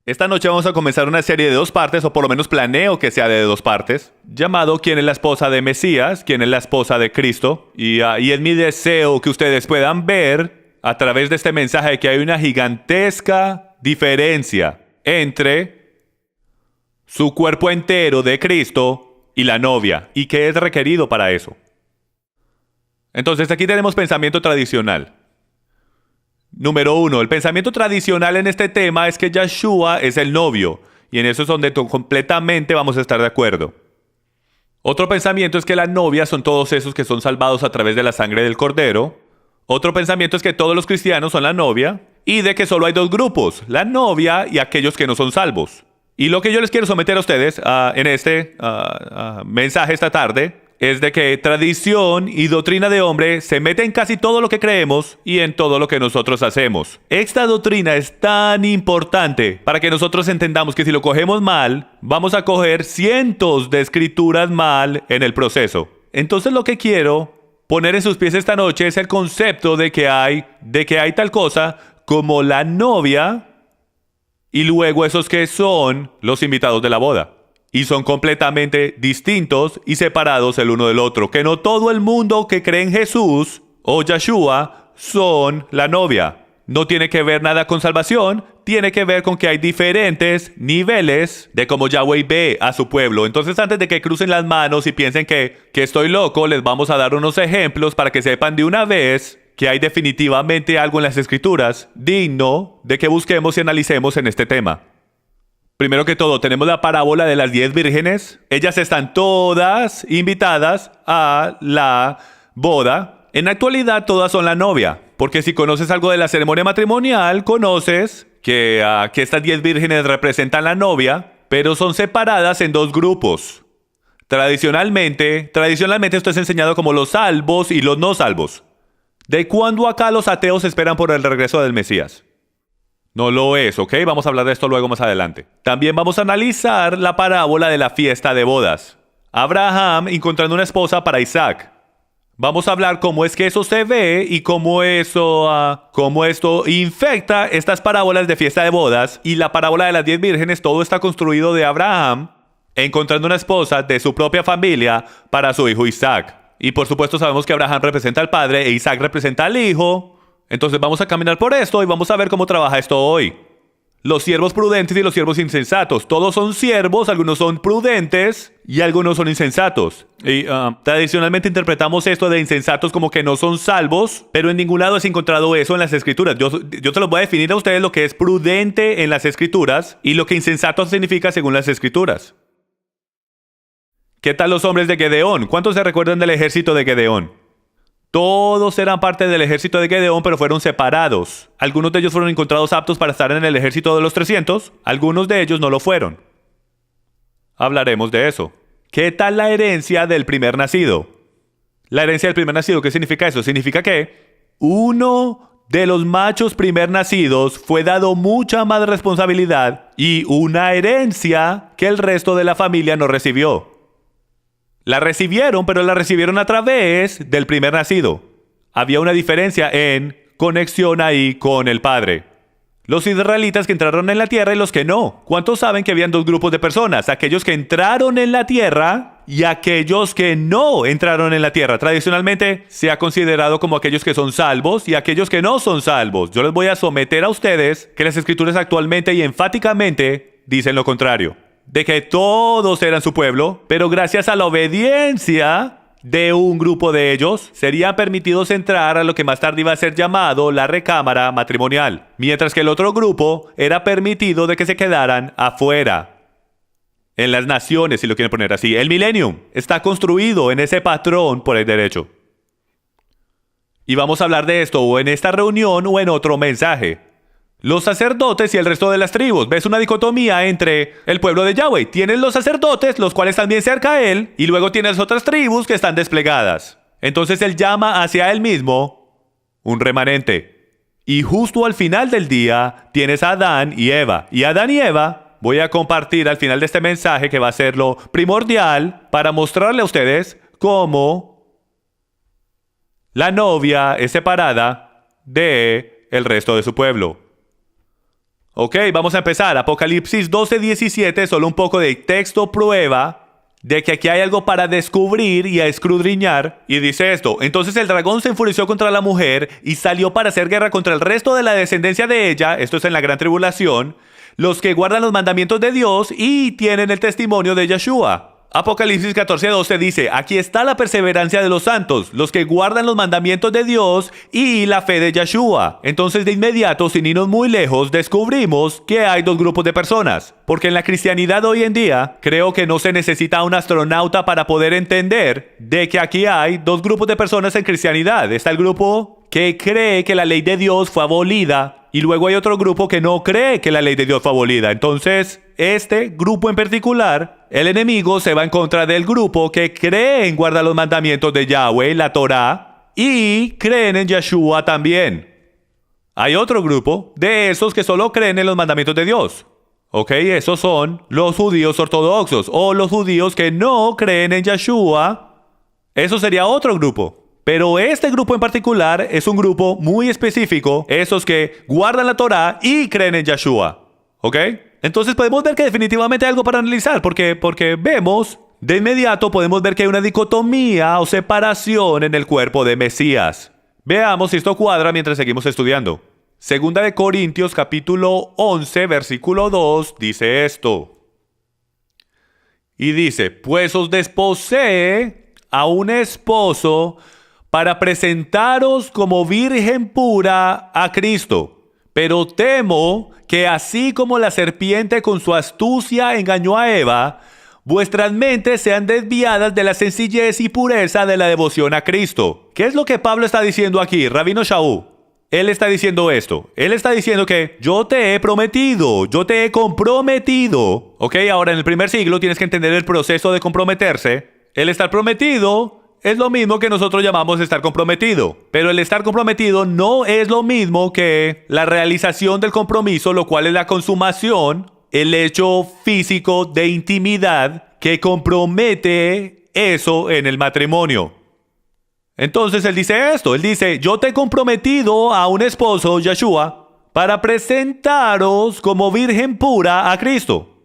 Esta noche vamos a comenzar una serie de 2 partes, o por lo menos planeo que sea de 2 partes, llamado ¿Quién es la esposa de Mesías? ¿Quién es la esposa de Cristo? Y es mi deseo que ustedes puedan ver a través de este mensaje que hay una gigantesca diferencia entre su cuerpo entero de Cristo y la novia, y qué es requerido para eso. Entonces aquí tenemos pensamiento tradicional. Número 1, el pensamiento tradicional en este tema es que Yeshua es el novio, y en eso es donde completamente vamos a estar de acuerdo. Otro pensamiento es que la novia son todos esos que son salvados a través de la sangre del Cordero. Otro pensamiento es que todos los cristianos son la novia, y de que solo hay 2 grupos, la novia y aquellos que no son salvos. Y lo que yo les quiero someter a ustedes en este mensaje esta tarde es de que tradición y doctrina de hombre se meten en casi todo lo que creemos y en todo lo que nosotros hacemos. Esta doctrina es tan importante para que nosotros entendamos que si lo cogemos mal, vamos a coger cientos de escrituras mal en el proceso. Entonces lo que quiero poner en sus pies esta noche es el concepto de que hay tal cosa como la novia y luego esos que son los invitados de la boda. Y son completamente distintos y separados el uno del otro. Que no todo el mundo que cree en Jesús o Yeshua son la novia. No tiene que ver nada con salvación. Tiene que ver con que hay diferentes niveles de cómo Yahweh ve a su pueblo. Entonces, antes de que crucen las manos y piensen que estoy loco, les vamos a dar unos ejemplos para que sepan de una vez que hay definitivamente algo en las Escrituras digno de que busquemos y analicemos en este tema. Primero que todo, tenemos la parábola de las 10 vírgenes. Ellas están todas invitadas a la boda. En la actualidad, todas son la novia. Porque si conoces algo de la ceremonia matrimonial, conoces que estas 10 vírgenes representan la novia, pero son separadas en 2 grupos. Tradicionalmente esto es enseñado como los salvos y los no salvos. ¿De cuándo acá los ateos esperan por el regreso del Mesías? No lo es, ¿ok? Vamos a hablar de esto luego más adelante. También vamos a analizar la parábola de la fiesta de bodas. Abraham encontrando una esposa para Isaac. Vamos a hablar cómo es que eso se ve y cómo esto infecta estas parábolas de fiesta de bodas. Y la parábola de las 10 vírgenes, todo está construido de Abraham encontrando una esposa de su propia familia para su hijo Isaac. Y por supuesto sabemos que Abraham representa al padre e Isaac representa al hijo. Entonces vamos a caminar por esto y vamos a ver cómo trabaja esto hoy. Los siervos prudentes y los siervos insensatos. Todos son siervos, algunos son prudentes y algunos son insensatos. Y tradicionalmente interpretamos esto de insensatos como que no son salvos, pero en ningún lado has encontrado eso en las Escrituras. Yo se los voy a definir a ustedes lo que es prudente en las Escrituras y lo que insensato significa según las Escrituras. ¿Qué tal los hombres de Gedeón? ¿Cuántos se recuerdan del ejército de Gedeón? Todos eran parte del ejército de Gedeón, pero fueron separados. Algunos de ellos fueron encontrados aptos para estar en el ejército de los 300. Algunos de ellos no lo fueron. Hablaremos de eso. ¿Qué tal la herencia del primer nacido? La herencia del primer nacido, ¿qué significa eso? Significa que uno de los machos primer nacidos fue dado mucha más responsabilidad y una herencia que el resto de la familia no recibió. La recibieron, pero la recibieron a través del primer nacido. Había una diferencia en conexión ahí con el Padre. Los israelitas que entraron en la tierra y los que no. ¿Cuántos saben que habían 2 grupos de personas? Aquellos que entraron en la tierra y aquellos que no entraron en la tierra. Tradicionalmente se ha considerado como aquellos que son salvos y aquellos que no son salvos. Yo les voy a someter a ustedes que las Escrituras actualmente y enfáticamente dicen lo contrario. De que todos eran su pueblo, pero gracias a la obediencia de un grupo de ellos, serían permitidos entrar a lo que más tarde iba a ser llamado la recámara matrimonial, mientras que el otro grupo era permitido de que se quedaran afuera. En las naciones, si lo quieren poner así, el millennium está construido en ese patrón por el derecho. Y vamos a hablar de esto o en esta reunión o en otro mensaje. Los sacerdotes y el resto de las tribus. ¿Ves una dicotomía entre el pueblo de Yahweh? Tienes los sacerdotes, los cuales están bien cerca a él, y luego tienes otras tribus que están desplegadas. Entonces él llama hacia él mismo un remanente. Y justo al final del día tienes a Adán y Eva. Y Adán y Eva voy a compartir al final de este mensaje que va a ser lo primordial para mostrarle a ustedes cómo la novia es separada de el resto de su pueblo. Ok, vamos a empezar. Apocalipsis 12:17, solo un poco de texto prueba de que aquí hay algo para descubrir y a escudriñar. Y dice esto: entonces el dragón se enfureció contra la mujer y salió para hacer guerra contra el resto de la descendencia de ella, esto es en la gran tribulación, los que guardan los mandamientos de Dios y tienen el testimonio de Yeshua. Apocalipsis 14:12 dice: aquí está la perseverancia de los santos, los que guardan los mandamientos de Dios y la fe de Yeshua. Entonces de inmediato, sin irnos muy lejos, descubrimos que hay dos grupos de personas. Porque en la cristianidad hoy en día, creo que no se necesita un astronauta para poder entender de que aquí hay dos grupos de personas en cristianidad. Está el grupo que cree que la ley de Dios fue abolida, y luego hay otro grupo que no cree que la ley de Dios fue abolida. Entonces, este grupo en particular, el enemigo se va en contra del grupo que cree en guardar los mandamientos de Yahweh, la Torá, y creen en Yeshua también. Hay otro grupo de esos que solo creen en los mandamientos de Dios. Ok, esos son los judíos ortodoxos o los judíos que no creen en Yeshua. Eso sería otro grupo. Pero este grupo en particular es un grupo muy específico, esos que guardan la Torá y creen en Yeshua. ¿Ok? Entonces podemos ver que definitivamente hay algo para analizar, porque vemos, de inmediato podemos ver que hay una dicotomía o separación en el cuerpo de Mesías. Veamos si esto cuadra mientras seguimos estudiando. Segunda de Corintios capítulo 11, versículo 2, dice esto. Y dice: pues os desposé a un esposo para presentaros como virgen pura a Cristo. Pero temo que así como la serpiente con su astucia engañó a Eva, vuestras mentes sean desviadas de la sencillez y pureza de la devoción a Cristo. ¿Qué es lo que Pablo está diciendo aquí, Rabino Shaú? Él está diciendo esto. Él está diciendo que yo te he prometido, yo te he comprometido. Ok, ahora en el primer siglo tienes que entender el proceso de comprometerse. El estar prometido es lo mismo que nosotros llamamos estar comprometido. Pero el estar comprometido no es lo mismo que la realización del compromiso, lo cual es la consumación, el hecho físico de intimidad que compromete eso en el matrimonio. Entonces él dice esto, él dice: yo te he comprometido a un esposo, Yeshua, para presentaros como virgen pura a Cristo.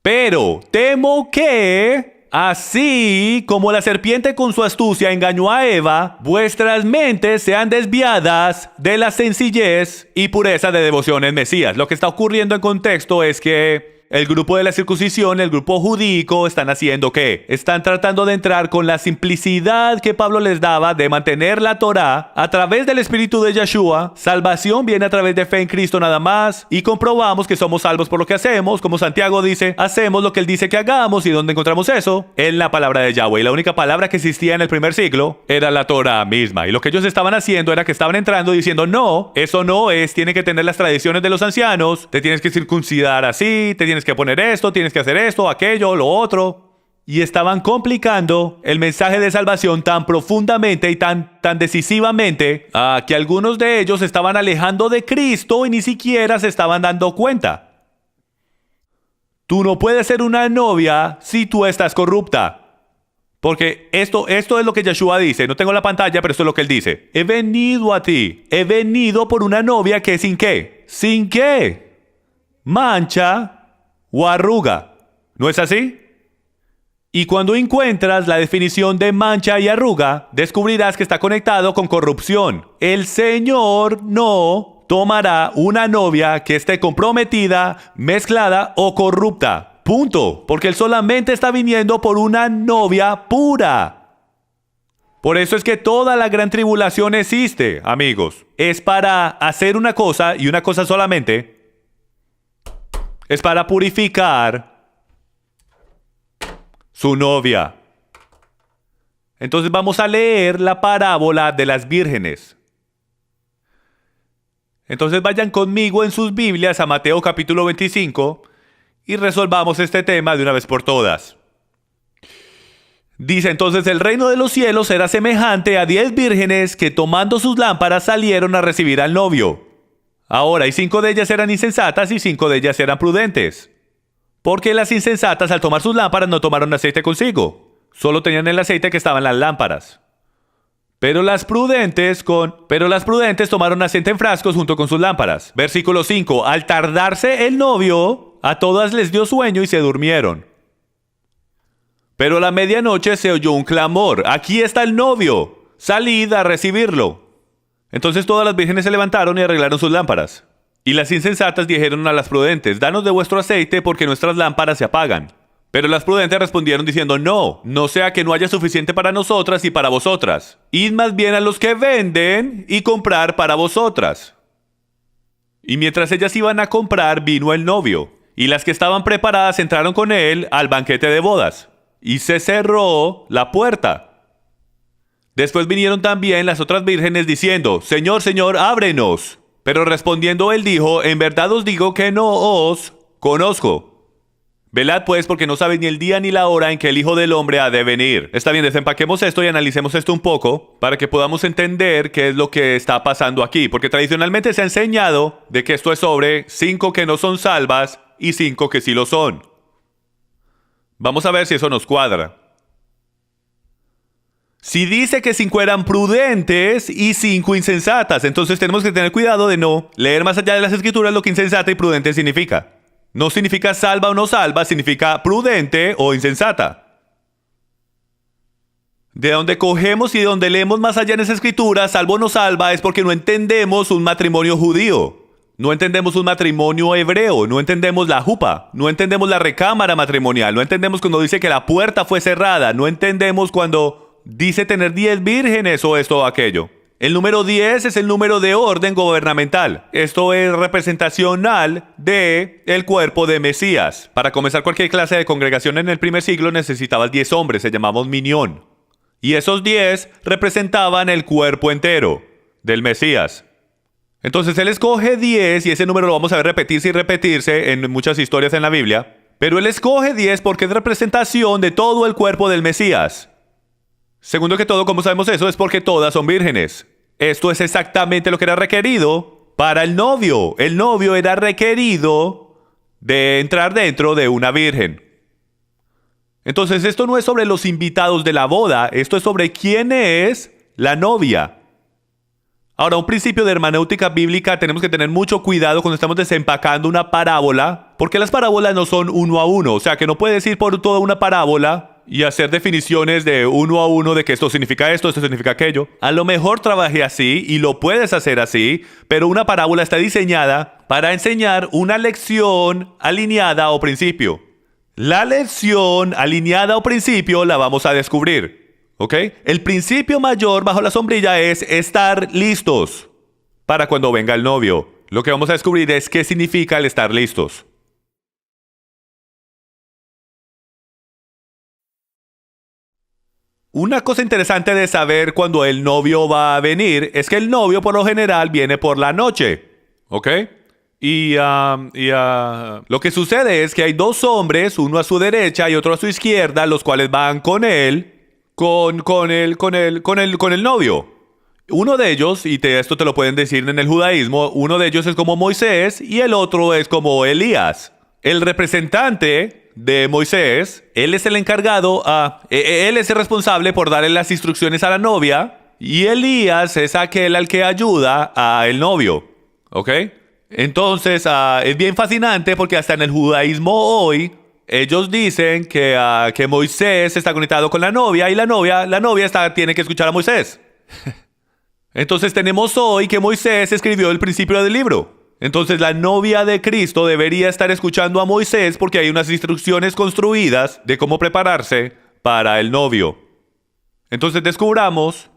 Pero temo que, así como la serpiente con su astucia engañó a Eva, vuestras mentes sean desviadas de la sencillez y pureza de devoción en Mesías. Lo que está ocurriendo en contexto es que el grupo de la circuncisión, el grupo judío, están haciendo ¿qué? Están tratando de entrar con la simplicidad que Pablo les daba de mantener la Torá a través del Espíritu de Yeshua. Salvación viene a través de fe en Cristo nada más, y comprobamos que somos salvos por lo que hacemos. Como Santiago dice, hacemos lo que él dice que hagamos. ¿Y dónde encontramos eso? En la palabra de Yahweh. Y la única palabra que existía en el primer siglo era la Torá misma. Y lo que ellos estaban haciendo era que estaban entrando diciendo: no, eso no es, tiene que tener las tradiciones de los ancianos, te tienes que circuncidar así, te tienes que poner esto, tienes que hacer esto, aquello, lo otro. Y estaban complicando el mensaje de salvación tan profundamente y tan decisivamente que algunos de ellos estaban alejando de Cristo y ni siquiera se estaban dando cuenta. Tú no puedes ser una novia si tú estás corrupta. Porque esto es lo que Yeshua dice. No tengo la pantalla, pero esto es lo que él dice. He venido a ti. He venido por una novia que sin qué. ¿Sin qué? Mancha o arruga. ¿No es así? Y cuando encuentras la definición de mancha y arruga, descubrirás que está conectado con corrupción. El Señor no tomará una novia que esté comprometida, mezclada o corrupta. Punto. Porque Él solamente está viniendo por una novia pura. Por eso es que toda la gran tribulación existe, amigos. Es para hacer una cosa y una cosa solamente. Es para purificar su novia. Entonces vamos a leer la parábola de las vírgenes. Entonces vayan conmigo en sus Biblias a Mateo capítulo 25 y resolvamos este tema de una vez por todas. Dice entonces: el reino de los cielos será semejante a 10 vírgenes que tomando sus lámparas salieron a recibir al novio. Ahora, y 5 de ellas eran insensatas y 5 de ellas eran prudentes. Porque las insensatas al tomar sus lámparas no tomaron aceite consigo. Solo tenían el aceite que estaba en las lámparas. Pero las prudentes tomaron aceite en frascos junto con sus lámparas. Versículo 5. Al tardarse el novio, a todas les dio sueño y se durmieron. Pero a la medianoche se oyó un clamor. Aquí está el novio. Salid a recibirlo. Entonces todas las vírgenes se levantaron y arreglaron sus lámparas. Y las insensatas dijeron a las prudentes, danos de vuestro aceite porque nuestras lámparas se apagan. Pero las prudentes respondieron diciendo, no sea que no haya suficiente para nosotras y para vosotras. Id más bien a los que venden y comprar para vosotras. Y mientras ellas iban a comprar, vino el novio. Y las que estaban preparadas entraron con él al banquete de bodas. Y se cerró la puerta. Después vinieron también las otras vírgenes diciendo, Señor, Señor, ábrenos. Pero respondiendo él dijo, en verdad os digo que no os conozco. Velad pues porque no sabéis ni el día ni la hora en que el Hijo del Hombre ha de venir. Está bien, desempaquemos esto y analicemos esto un poco para que podamos entender qué es lo que está pasando aquí. Porque tradicionalmente se ha enseñado de que esto es sobre 5 que no son salvas y 5 que sí lo son. Vamos a ver si eso nos cuadra. Si dice que 5 eran prudentes y 5 insensatas, entonces tenemos que tener cuidado de no leer más allá de las escrituras lo que insensata y prudente significa. No significa salva o no salva, significa prudente o insensata. De donde cogemos y de donde leemos más allá en esa escritura, salvo o no salva, es porque no entendemos un matrimonio judío. No entendemos un matrimonio hebreo, no entendemos la jupa, no entendemos la recámara matrimonial, no entendemos cuando dice que la puerta fue cerrada, no entendemos cuando dice tener 10 vírgenes o esto o aquello. El número 10 es el número de orden gubernamental. Esto es representacional de el cuerpo de Mesías. Para comenzar cualquier clase de congregación en el primer siglo necesitabas 10 hombres, se llamaban minión. Y esos 10 representaban el cuerpo entero del Mesías. Entonces él escoge 10 y ese número lo vamos a ver repetirse y repetirse en muchas historias en la Biblia. Pero él escoge 10 porque es representación de todo el cuerpo del Mesías. Segundo que todo, ¿cómo sabemos eso? Es porque todas son vírgenes. Esto es exactamente lo que era requerido para el novio. El novio era requerido de entrar dentro de una virgen. Entonces esto no es sobre los invitados de la boda, esto es sobre quién es la novia. Ahora, un principio de hermenéutica bíblica, tenemos que tener mucho cuidado cuando estamos desempacando una parábola, porque las parábolas no son uno a uno, o sea que no puedes ir por toda una parábola y hacer definiciones de uno a uno de que esto significa esto significa aquello. A lo mejor trabaje así y lo puedes hacer así, pero una parábola está diseñada para enseñar una lección alineada o principio. La lección alineada o principio la vamos a descubrir. ¿Ok? El principio mayor bajo la sombrilla es estar listos para cuando venga el novio. Lo que vamos a descubrir es qué significa el estar listos. Una cosa interesante de saber cuando el novio va a venir es que el novio por lo general viene por la noche. ¿Ok? Lo que sucede es que hay 2 hombres, uno a su derecha y otro a su izquierda, los cuales van con él. Con el novio. Uno de ellos, y esto te lo pueden decir en el judaísmo, uno de ellos es como Moisés y el otro es como Elías. El representante de Moisés, él es el encargado, él es el responsable por darle las instrucciones a la novia y Elías es aquel al que ayuda al novio. ¿Ok? Entonces, es bien fascinante porque hasta en el judaísmo hoy, ellos dicen que Moisés está conectado con la novia y la novia tiene que escuchar a Moisés. Entonces tenemos hoy que Moisés escribió el principio del libro. Entonces la novia de Cristo debería estar escuchando a Moisés porque hay unas instrucciones construidas de cómo prepararse para el novio. Entonces descubramos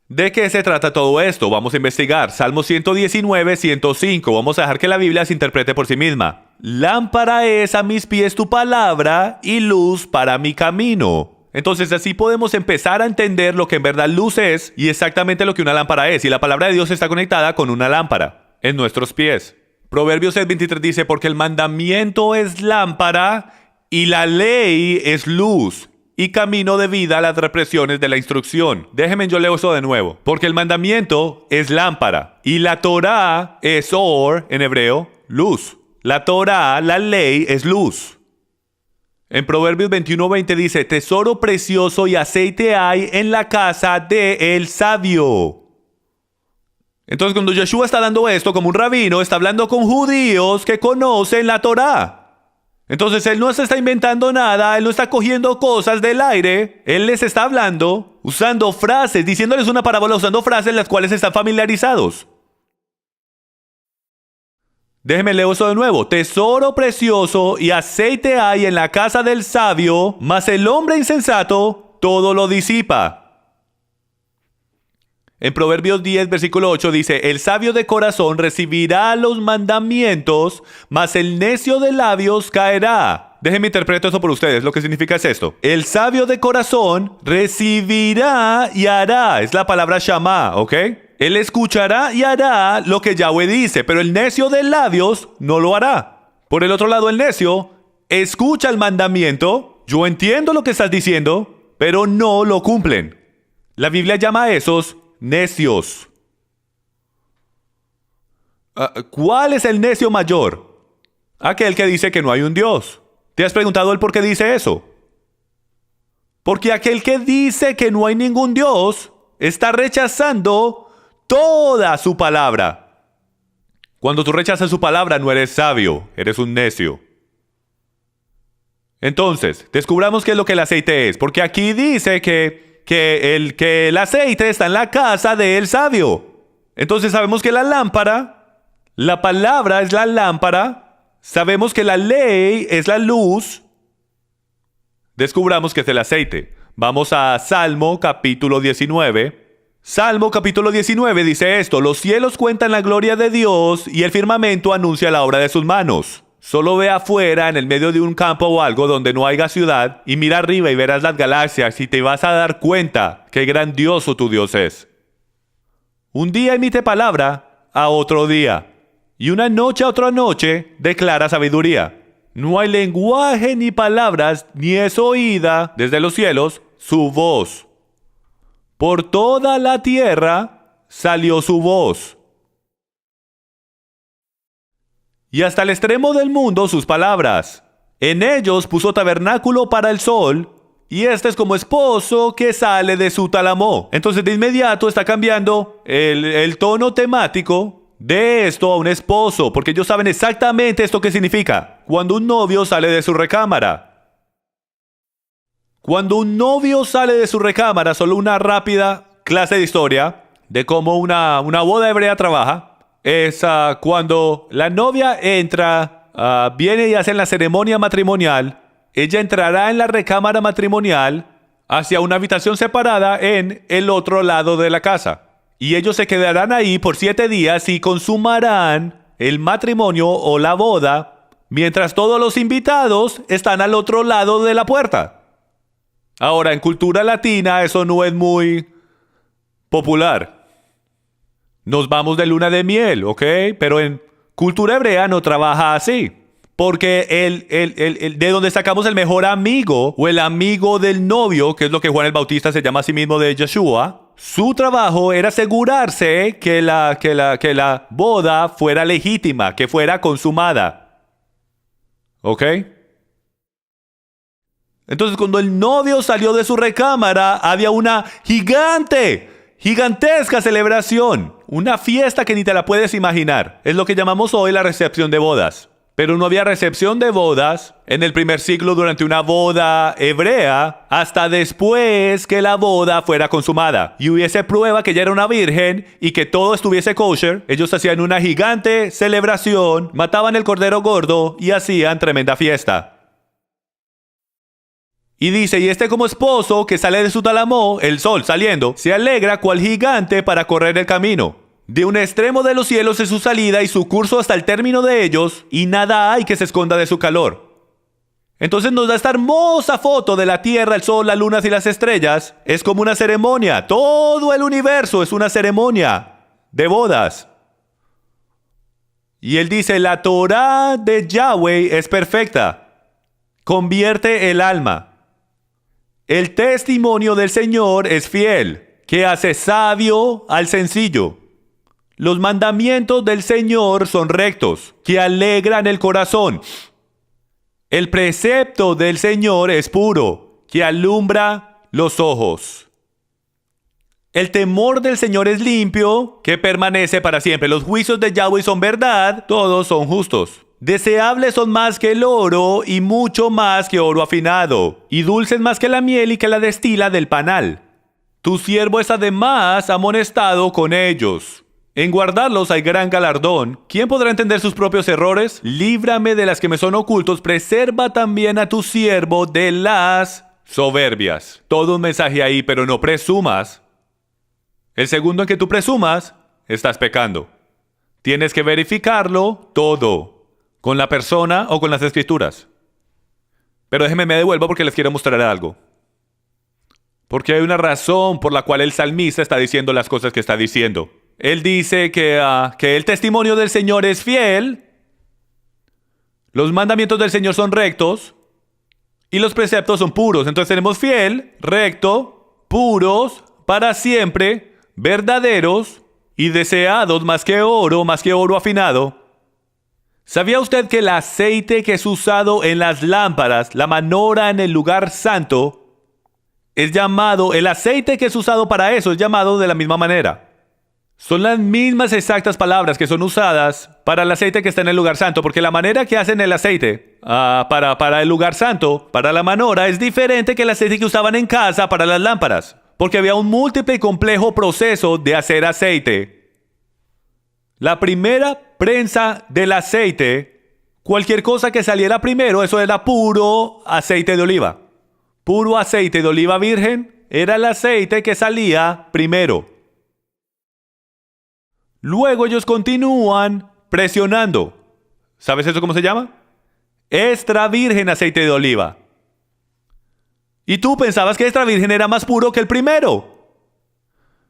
de qué se trata todo esto. Vamos a investigar. Salmo 119, 105. Vamos a dejar que la Biblia se interprete por sí misma. Lámpara es a mis pies tu palabra y luz para mi camino. Entonces así podemos empezar a entender lo que en verdad luz es y exactamente lo que una lámpara es. Y la palabra de Dios está conectada con una lámpara en nuestros pies. Proverbios 6:23 dice, porque el mandamiento es lámpara y la ley es luz y camino de vida a las represiones de la instrucción. Déjenme, yo leo eso de nuevo. Porque el mandamiento es lámpara y la Torá es or, en hebreo, luz. La Torá, la ley, es luz. En Proverbios 21:20 dice, tesoro precioso y aceite hay en la casa del sabio. Entonces cuando Yeshua está dando esto como un rabino, está hablando con judíos que conocen la Torá. Entonces él no se está inventando nada, él no está cogiendo cosas del aire, él les está hablando, usando frases, diciéndoles una parábola, usando frases las cuales están familiarizados. Déjeme leer eso de nuevo. Tesoro precioso y aceite hay en la casa del sabio, mas el hombre insensato todo lo disipa. En Proverbios 10, versículo 8 dice, el sabio de corazón recibirá los mandamientos, mas el necio de labios caerá. Déjenme interpretar eso por ustedes. Lo que significa es esto. El sabio de corazón recibirá y hará. Es la palabra Shama, ¿ok? Él escuchará y hará lo que Yahweh dice, pero el necio de labios no lo hará. Por el otro lado, el necio escucha el mandamiento. Yo entiendo lo que estás diciendo, pero no lo cumplen. La Biblia llama a esos necios. ¿Cuál es el necio mayor? Aquel que dice que no hay un Dios. ¿Te has preguntado el por qué dice eso? Porque aquel que dice que no hay ningún Dios está rechazando toda su palabra. Cuando tú rechazas su palabra no eres sabio, eres un necio. Entonces, descubramos qué es lo que el aceite es. Porque aquí dice que el aceite está en la casa del sabio. Entonces sabemos que la lámpara, la palabra es la lámpara, sabemos que la ley es la luz. Descubramos que es el aceite. Vamos a Salmo capítulo 19. Salmo capítulo 19 dice esto: los cielos cuentan la gloria de Dios y el firmamento anuncia la obra de sus manos. Solo ve afuera, en el medio de un campo o algo donde no haya ciudad, y mira arriba y verás las galaxias y te vas a dar cuenta qué grandioso tu Dios es. Un día emite palabra a otro día, y una noche a otra noche declara sabiduría. No hay lenguaje ni palabras, ni es oída desde los cielos su voz. Por toda la tierra salió su voz. Y hasta el extremo del mundo sus palabras. En ellos puso tabernáculo para el sol, y este es como esposo que sale de su tálamo. Entonces de inmediato está cambiando el tono temático de esto a un esposo, porque ellos saben exactamente esto que significa. Cuando un novio sale de su recámara. Cuando un novio sale de su recámara, solo una rápida clase de historia de cómo una boda hebrea trabaja. Es cuando la novia entra, viene y hace la ceremonia matrimonial. Ella entrará en la recámara matrimonial hacia una habitación separada en el otro lado de la casa. Y ellos se quedarán ahí por 7 días y consumarán el matrimonio o la boda, mientras todos los invitados están al otro lado de la puerta. Ahora, en cultura latina eso no es muy popular. Nos vamos de luna de miel, ¿ok? Pero en cultura hebrea no trabaja así. Porque de donde sacamos el mejor amigo o el amigo del novio, que es lo que Juan el Bautista se llama a sí mismo de Yeshua, su trabajo era asegurarse que la boda fuera legítima, que fuera consumada. ¿Ok? Entonces cuando el novio salió de su recámara, había una gigantesca celebración. Una fiesta que ni te la puedes imaginar. Es lo que llamamos hoy la recepción de bodas. Pero no había recepción de bodas en el primer siglo durante una boda hebrea hasta después que la boda fuera consumada y hubiese prueba que ella era una virgen y que todo estuviese kosher. Ellos hacían una gigante celebración, mataban el cordero gordo y hacían tremenda fiesta. Y dice, y este como esposo que sale de su tálamo, el sol saliendo, se alegra cual gigante para correr el camino. De un extremo de los cielos es su salida y su curso hasta el término de ellos, y nada hay que se esconda de su calor. Entonces nos da esta hermosa foto de la tierra, el sol, las lunas y las estrellas. Es como una ceremonia. Todo el universo es una ceremonia de bodas. Y él dice, la Torá de Yahweh es perfecta. Convierte el alma. El testimonio del Señor es fiel, que hace sabio al sencillo. Los mandamientos del Señor son rectos, que alegran el corazón. El precepto del Señor es puro, que alumbra los ojos. El temor del Señor es limpio, que permanece para siempre. Los juicios de Yahweh son verdad, todos son justos. Deseables son más que el oro y mucho más que oro afinado, y dulces más que la miel y que la destila del panal. Tu siervo es además amonestado con ellos. En guardarlos hay gran galardón. ¿Quién podrá entender sus propios errores? Líbrame de las que me son ocultos. Preserva también a tu siervo de las soberbias. Todo un mensaje ahí, pero no presumas. El segundo en que tú presumas, estás pecando. Tienes que verificarlo todo, con la persona o con las escrituras. Pero déjenme me devuelvo porque les quiero mostrar algo. Porque hay una razón por la cual el salmista está diciendo las cosas que está diciendo. Él dice que el testimonio del Señor es fiel, los mandamientos del Señor son rectos y los preceptos son puros. Entonces tenemos fiel, recto, puros, para siempre, verdaderos y deseados más que oro afinado. ¿Sabía usted que el aceite que es usado en las lámparas, la manora en el lugar santo, es llamado, el aceite que es usado para eso es llamado de la misma manera? Son las mismas exactas palabras que son usadas para el aceite que está en el lugar santo, porque la manera que hacen el aceite para el lugar santo, para la manora, es diferente que el aceite que usaban en casa para las lámparas, porque había un múltiple y complejo proceso de hacer aceite. La primera prensa del aceite, cualquier cosa que saliera primero, eso era puro aceite de oliva. Puro aceite de oliva virgen era el aceite que salía primero. Luego ellos continúan presionando. ¿Sabes eso cómo se llama? Extra virgen aceite de oliva. Y tú pensabas que extra virgen era más puro que el primero.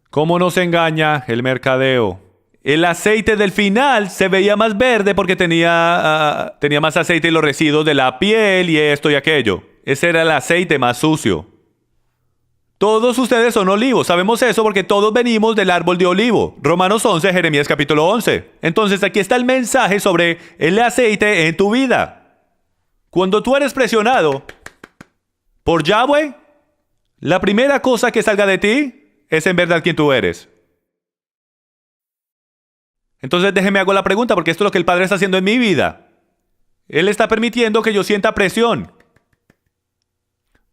¿Cómo nos engaña el mercadeo? El aceite del final se veía más verde porque tenía más aceite y los residuos de la piel y esto y aquello. Ese era el aceite más sucio. Todos ustedes son olivos, sabemos eso porque todos venimos del árbol de olivo. Romanos 11, Jeremías capítulo 11. Entonces aquí está el mensaje sobre el aceite en tu vida. Cuando tú eres presionado por Yahweh, la primera cosa que salga de ti es en verdad quién tú eres. Entonces déjeme hago la pregunta, porque esto es lo que el Padre está haciendo en mi vida. Él está permitiendo que yo sienta presión.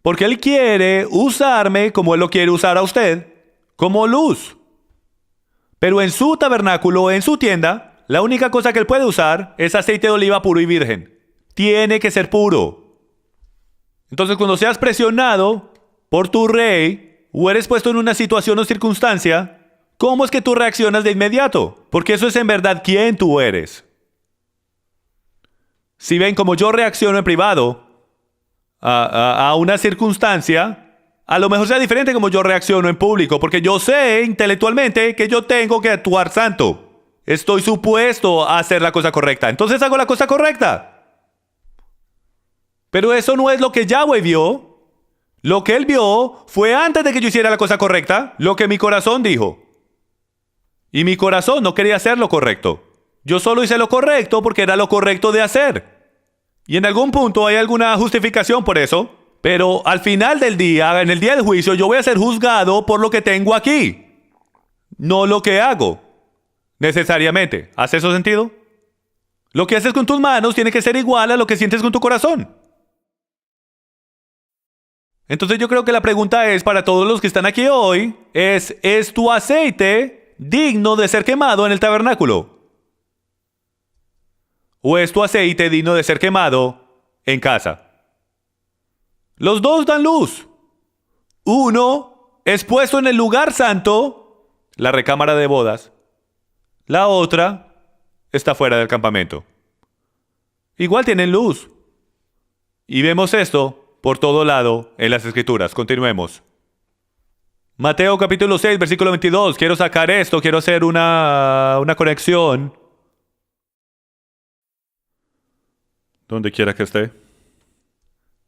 Porque Él quiere usarme como Él lo quiere usar a usted, como luz. Pero en su tabernáculo, en su tienda, la única cosa que Él puede usar es aceite de oliva puro y virgen. Tiene que ser puro. Entonces cuando seas presionado por tu rey, o eres puesto en una situación o circunstancia, ¿cómo es que tú reaccionas de inmediato? Porque eso es en verdad quién tú eres. Si ven como yo reacciono en privado a una circunstancia, a lo mejor sea diferente como yo reacciono en público, porque yo sé intelectualmente que yo tengo que actuar santo. Estoy supuesto a hacer la cosa correcta. Entonces hago la cosa correcta. Pero eso no es lo que Yahweh vio. Lo que Él vio fue antes de que yo hiciera la cosa correcta, lo que mi corazón dijo. Y mi corazón no quería hacer lo correcto. Yo solo hice lo correcto porque era lo correcto de hacer. Y en algún punto hay alguna justificación por eso. Pero al final del día, en el día del juicio, yo voy a ser juzgado por lo que tengo aquí. No lo que hago. Necesariamente. ¿Hace eso sentido? Lo que haces con tus manos tiene que ser igual a lo que sientes con tu corazón. Entonces yo creo que la pregunta es para todos los que están aquí hoy, ¿es tu aceite digno de ser quemado en el tabernáculo? ¿O es tu aceite digno de ser quemado en casa? Los dos dan luz. Uno es puesto en el lugar santo, la recámara de bodas. La otra está fuera del campamento. Igual tienen luz. Y vemos esto por todo lado en las Escrituras. Continuemos. Mateo capítulo 6, versículo 22. Quiero sacar esto, quiero hacer una conexión. Donde quiera que esté.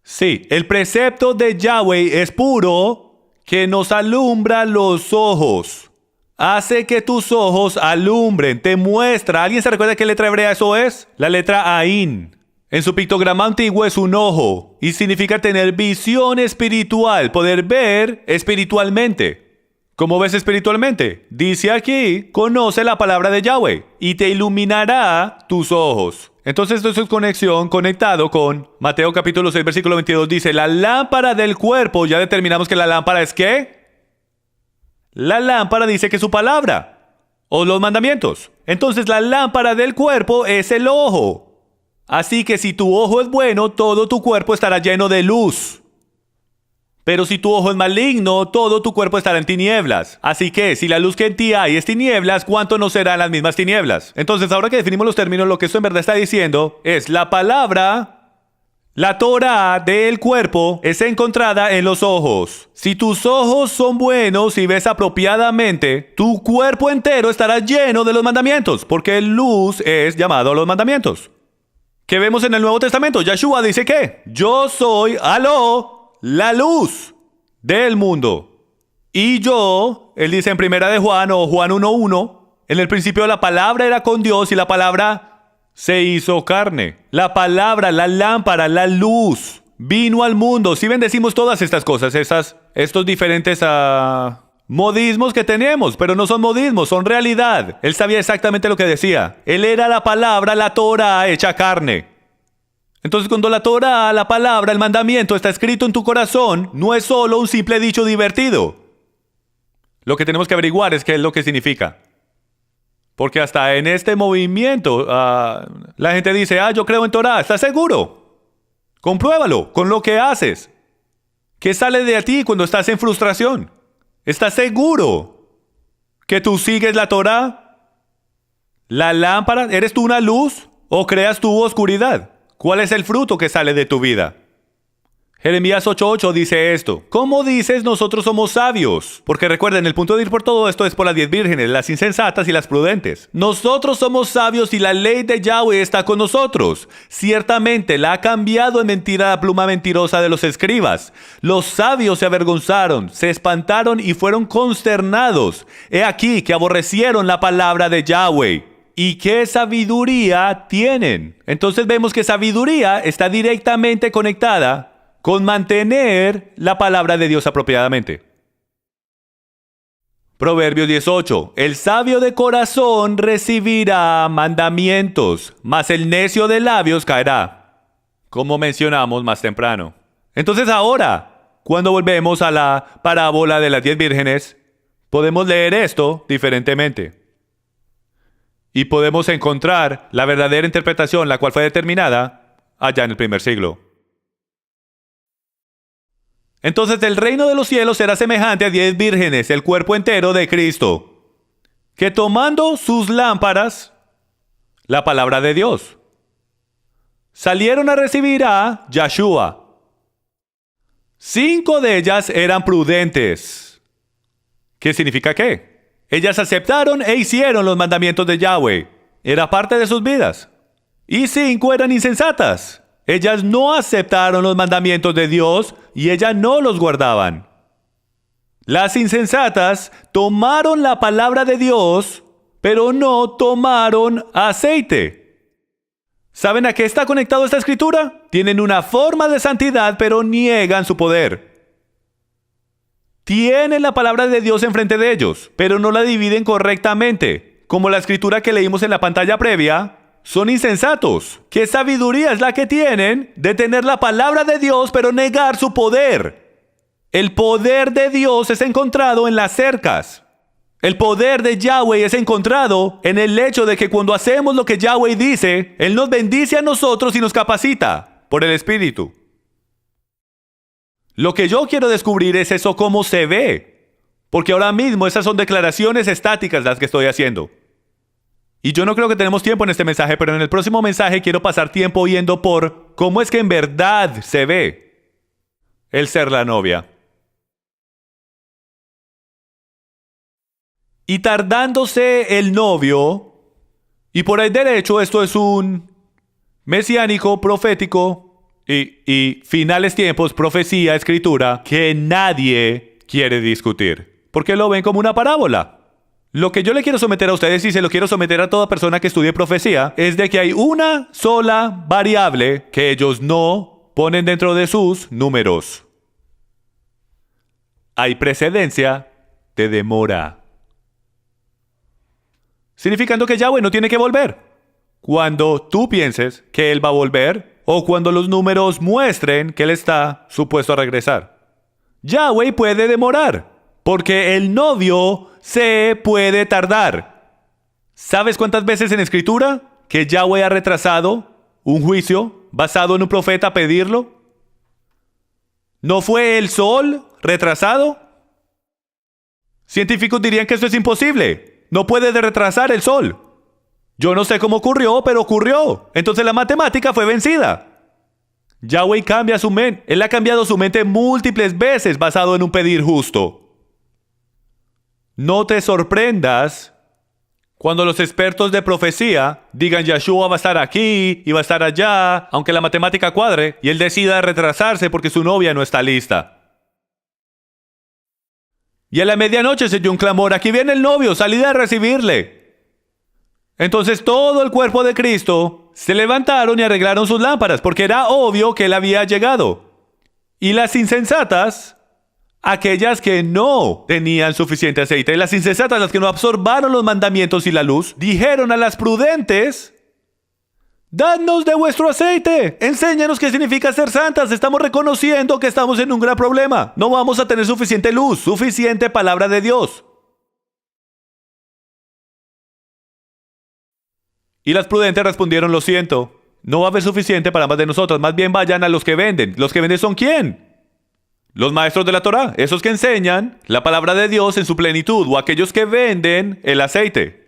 Sí, el precepto de Yahweh es puro, que nos alumbra los ojos. Hace que tus ojos alumbren, te muestra. ¿Alguien se recuerda qué letra hebrea eso es? La letra Ain. En su pictograma antiguo es un ojo y significa tener visión espiritual, poder ver espiritualmente. ¿Cómo ves espiritualmente? Dice aquí, conoce la palabra de Yahweh y te iluminará tus ojos. Entonces esto es conexión, conectado con Mateo capítulo 6, versículo 22. Dice, la lámpara del cuerpo, ya determinamos que la lámpara es ¿qué? La lámpara dice que es su palabra o los mandamientos. Entonces la lámpara del cuerpo es el ojo. Así que si tu ojo es bueno, todo tu cuerpo estará lleno de luz. Pero si tu ojo es maligno, todo tu cuerpo estará en tinieblas. Así que si la luz que en ti hay es tinieblas, ¿cuánto no serán las mismas tinieblas? Entonces, ahora que definimos los términos, lo que esto en verdad está diciendo es la palabra, la Torah del cuerpo es encontrada en los ojos. Si tus ojos son buenos y ves apropiadamente, tu cuerpo entero estará lleno de los mandamientos, porque luz es llamado a los mandamientos. ¿Qué vemos en el Nuevo Testamento? Yeshua dice que yo soy, la luz del mundo. Y yo, él dice en primera de Juan o Juan 1:1, en el principio la palabra era con Dios y la palabra se hizo carne. La palabra, la lámpara, la luz vino al mundo. Si bendecimos todas estas cosas, estos diferentes modismos que tenemos, pero no son modismos, son realidad. Él sabía exactamente lo que decía. Él era la palabra, la Torah hecha carne. Entonces cuando la Torah, la palabra, el mandamiento está escrito en tu corazón, no es solo un simple dicho divertido. Lo que tenemos que averiguar es qué es lo que significa. Porque hasta en este movimiento, la gente dice, yo creo en Torah. ¿Estás seguro? Compruébalo con lo que haces. ¿Qué sale de ti cuando estás en frustración? ¿Estás seguro que tú sigues la Torah? ¿La lámpara? ¿Eres tú una luz o creas tú oscuridad? ¿Cuál es el fruto que sale de tu vida? Jeremías 8:8 dice esto. ¿Cómo dices nosotros somos sabios? Porque recuerden, el punto de ir por todo esto es por las 10 vírgenes, las insensatas y las prudentes. Nosotros somos sabios y la ley de Yahweh está con nosotros. Ciertamente la ha cambiado en mentira la pluma mentirosa de los escribas. Los sabios se avergonzaron, se espantaron y fueron consternados. He aquí que aborrecieron la palabra de Yahweh. ¿Y qué sabiduría tienen? Entonces vemos que sabiduría está directamente conectada con mantener la palabra de Dios apropiadamente. Proverbios 18. El sabio de corazón recibirá mandamientos, mas el necio de labios caerá, como mencionamos más temprano. Entonces ahora, cuando volvemos a la parábola de las 10 vírgenes, podemos leer esto diferentemente. Y podemos encontrar la verdadera interpretación, la cual fue determinada allá en el primer siglo. Entonces el reino de los cielos será semejante a 10 vírgenes, el cuerpo entero de Cristo, que tomando sus lámparas, la palabra de Dios, salieron a recibir a Yeshua. 5 de ellas eran prudentes. ¿Qué significa qué? Ellas aceptaron e hicieron los mandamientos de Yahweh. Era parte de sus vidas. Y 5 eran insensatas. Ellas no aceptaron los mandamientos de Dios y ellas no los guardaban. Las insensatas tomaron la palabra de Dios, pero no tomaron aceite. ¿Saben a qué está conectado esta escritura? Tienen una forma de santidad, pero niegan su poder. Tienen la palabra de Dios enfrente de ellos, pero no la dividen correctamente. Como la escritura que leímos en la pantalla previa, son insensatos. ¿Qué sabiduría es la que tienen de tener la palabra de Dios, pero negar su poder? El poder de Dios es encontrado en las cercas. El poder de Yahweh es encontrado en el hecho de que cuando hacemos lo que Yahweh dice, Él nos bendice a nosotros y nos capacita por el Espíritu. Lo que yo quiero descubrir es eso cómo se ve. Porque ahora mismo esas son declaraciones estáticas las que estoy haciendo. Y yo no creo que tenemos tiempo en este mensaje, pero en el próximo mensaje quiero pasar tiempo oyendo por cómo es que en verdad se ve el ser la novia. Y tardándose el novio, y por el derecho esto es un mesiánico, profético y finales tiempos, profecía, escritura, que nadie quiere discutir. Porque lo ven como una parábola. Lo que yo le quiero someter a ustedes y se lo quiero someter a toda persona que estudie profecía es de que hay una sola variable que ellos no ponen dentro de sus números. Hay precedencia de demora. Significando que Yahweh no tiene que volver. Cuando tú pienses que Él va a volver o cuando los números muestren que Él está supuesto a regresar. Yahweh puede demorar porque el novio se puede tardar. ¿Sabes cuántas veces en Escritura que Yahweh ha retrasado un juicio basado en un profeta a pedirlo? ¿No fue el sol retrasado? Científicos dirían que esto es imposible. No puede retrasar el sol. Yo no sé cómo ocurrió, pero ocurrió. Entonces la matemática fue vencida. Yahweh cambia su mente. Él ha cambiado su mente múltiples veces basado en un pedir justo. No te sorprendas cuando los expertos de profecía digan Yahshua va a estar aquí y va a estar allá, aunque la matemática cuadre, y él decida retrasarse porque su novia no está lista. Y a la medianoche se oyó un clamor, aquí viene el novio, salid a recibirle. Entonces todo el cuerpo de Cristo se levantaron y arreglaron sus lámparas, porque era obvio que él había llegado. Y las insensatas, aquellas que no tenían suficiente aceite, las insensatas, las que no absorbaron los mandamientos y la luz, dijeron a las prudentes, dadnos de vuestro aceite, enséñanos qué significa ser santas, estamos reconociendo que estamos en un gran problema, no vamos a tener suficiente luz, suficiente palabra de Dios. Y las prudentes respondieron, lo siento, no va a haber suficiente para más de nosotros, más bien vayan a los que venden. ¿Los que venden son quién? Los maestros de la Torá, esos que enseñan la palabra de Dios en su plenitud, o aquellos que venden el aceite.